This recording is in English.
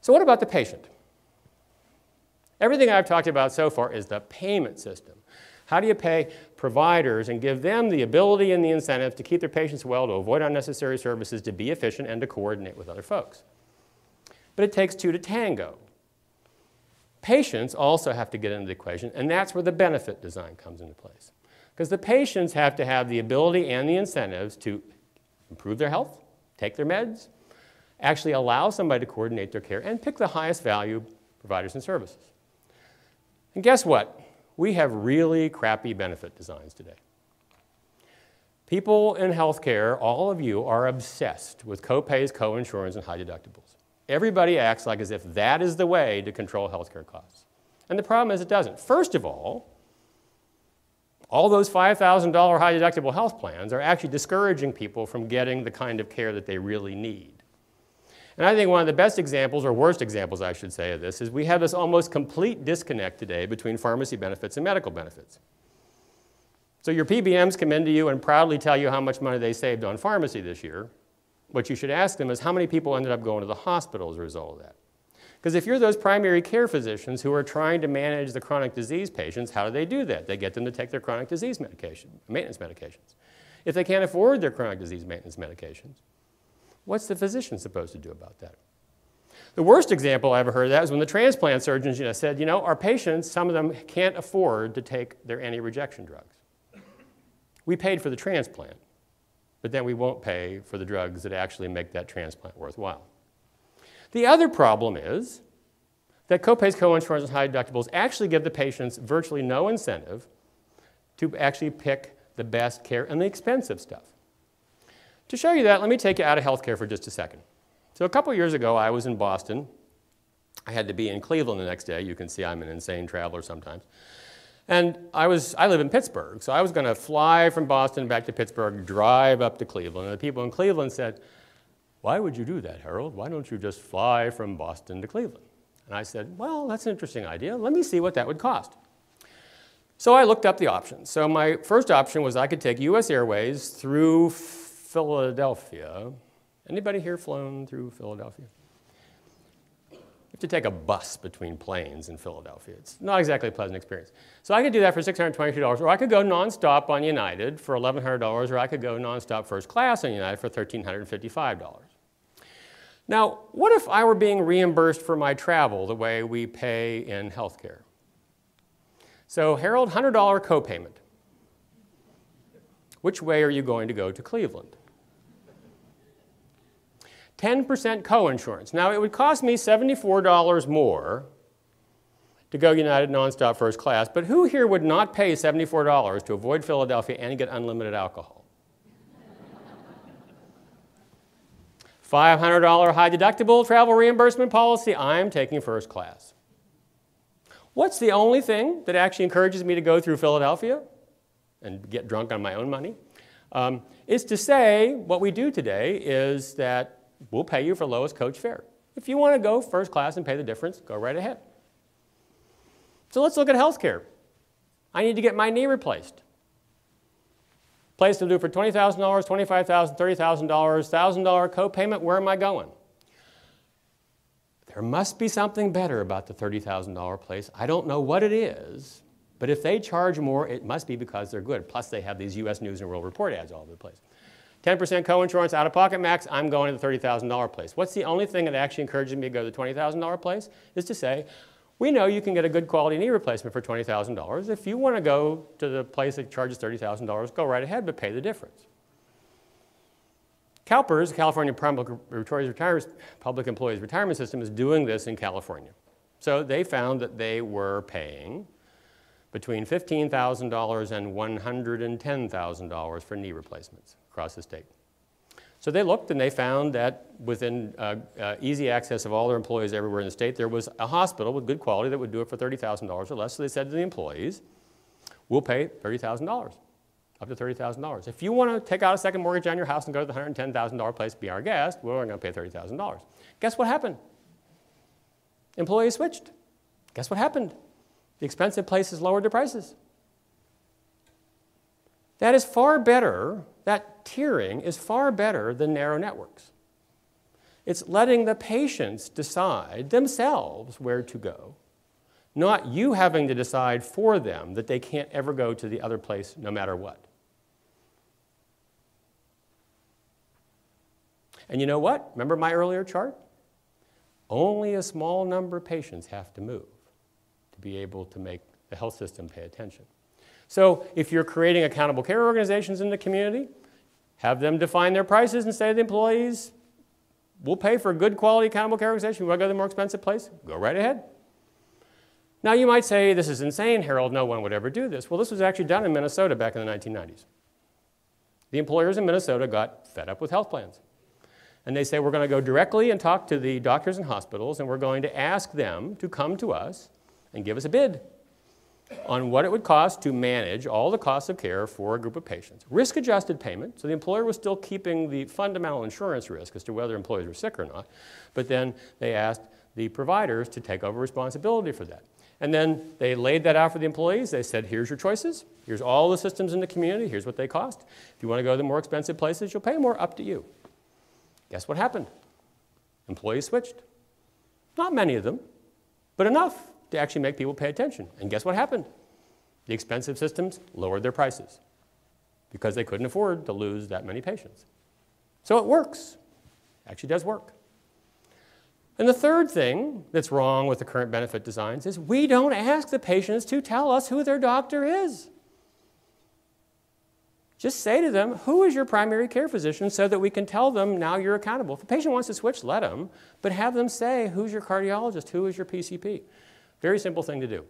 So what about the patient? Everything I've talked about so far is the payment system. How do you pay providers and give them the ability and the incentive to keep their patients well, to avoid unnecessary services, to be efficient, and to coordinate with other folks? But it takes two to tango. Patients also have to get into the equation, and that's where the benefit design comes into place. Because the patients have to have the ability and the incentives to improve their health, take their meds, actually allow somebody to coordinate their care, and pick the highest value providers and services. And guess what? We have really crappy benefit designs today. People in healthcare, all of you, are obsessed with co-pays, co-insurance, and high deductibles. Everybody acts like as if that is the way to control healthcare costs. And the problem is it doesn't. First of all those $5,000 high deductible health plans are actually discouraging people from getting the kind of care that they really need. And I think one of the best examples, or worst examples I should say, of this is we have this almost complete disconnect today between pharmacy benefits and medical benefits. So your PBMs come into you and proudly tell you how much money they saved on pharmacy this year. What you should ask them is how many people ended up going to the hospital as a result of that. Because if you're those primary care physicians who are trying to manage the chronic disease patients, how do they do that? They get them to take their chronic disease maintenance medications. If they can't afford their chronic disease maintenance medications, what's the physician supposed to do about that? The worst example I ever heard of that was when the transplant surgeons said, our patients, some of them can't afford to take their anti-rejection drugs. We paid for the transplant, but then we won't pay for the drugs that actually make that transplant worthwhile. The other problem is that co-pays, co-insurance, and high deductibles actually give the patients virtually no incentive to actually pick the best care and the expensive stuff. To show you that, let me take you out of healthcare for just a second. So a couple years ago, I was in Boston. I had to be in Cleveland the next day. You can see I'm an insane traveler sometimes. And I live in Pittsburgh, so I was going to fly from Boston back to Pittsburgh, drive up to Cleveland. And the people in Cleveland said, "Why would you do that, Harold? Why don't you just fly from Boston to Cleveland?" And I said, "Well, that's an interesting idea. Let me see what that would cost." So I looked up the options. So my first option was I could take US Airways through Philadelphia. Anybody here flown through Philadelphia? You have to take a bus between planes in Philadelphia. It's not exactly a pleasant experience. So I could do that for $622, or I could go nonstop on United for $1,100, or I could go nonstop first class on United for $1,355. Now, what if I were being reimbursed for my travel the way we pay in healthcare? So Harold, $100 copayment. Which way are you going to go to Cleveland? 10% coinsurance. Now, it would cost me $74 more to go United nonstop first class, but who here would not pay $74 to avoid Philadelphia and get unlimited alcohol? $500 high deductible travel reimbursement policy, I'm taking first class. What's the only thing that actually encourages me to go through Philadelphia and get drunk on my own money? Is to say what we do today is that we'll pay you for lowest coach fare. If you want to go first class and pay the difference, go right ahead. So let's look at healthcare. I need to get my knee replaced. Place to do for $20,000, $25,000, $30,000, $1,000 copayment, where am I going? There must be something better about the $30,000 place. I don't know what it is, but if they charge more, it must be because they're good. Plus, they have these US News and World Report ads all over the place. 10% coinsurance, out-of-pocket max, I'm going to the $30,000 place. What's the only thing that actually encourages me to go to the $20,000 place? Is to say, we know you can get a good quality knee replacement for $20,000. If you want to go to the place that charges $30,000, go right ahead, but pay the difference. CalPERS, California Public Employees Retirement System, is doing this in California. So they found that they were paying between $15,000 and $110,000 for knee replacements across the state. So they looked and they found that within easy access of all their employees everywhere in the state, there was a hospital with good quality that would do it for $30,000 or less. So they said to the employees, we'll pay $30,000, up to $30,000. If you want to take out a second mortgage on your house and go to the $110,000 place, be our guest, we're going to pay $30,000. Guess what happened? Employees switched. Guess what happened? The expensive places lowered their prices. That is far better, that tiering is far better than narrow networks. It's letting the patients decide themselves where to go, not you having to decide for them that they can't ever go to the other place no matter what. And you know what? Remember my earlier chart? Only a small number of patients have to move to be able to make the health system pay attention. So if you're creating accountable care organizations in the community, have them define their prices and say to the employees, we'll pay for a good quality accountable care organization. You want to go to the more expensive place? Go right ahead. Now you might say, this is insane, Harold, no one would ever do this. Well, this was actually done in Minnesota back in the 1990s. The employers in Minnesota got fed up with health plans. And they say, we're going to go directly and talk to the doctors and hospitals, and we're going to ask them to come to us and give us a bid on what it would cost to manage all the costs of care for a group of patients. Risk-adjusted payment, so the employer was still keeping the fundamental insurance risk as to whether employees were sick or not, but then they asked the providers to take over responsibility for that. And then they laid that out for the employees. They said, here's your choices. Here's all the systems in the community. Here's what they cost. If you want to go to the more expensive places, you'll pay more, up to you. Guess what happened? Employees switched. Not many of them, but enough to actually make people pay attention. And guess what happened? The expensive systems lowered their prices because they couldn't afford to lose that many patients. So it works. It actually does work. And the third thing that's wrong with the current benefit designs is we don't ask the patients to tell us who their doctor is. Just say to them, who is your primary care physician, so that we can tell them now you're accountable. If the patient wants to switch, let them, but have them say, who's your cardiologist, who is your PCP. Very simple thing to do.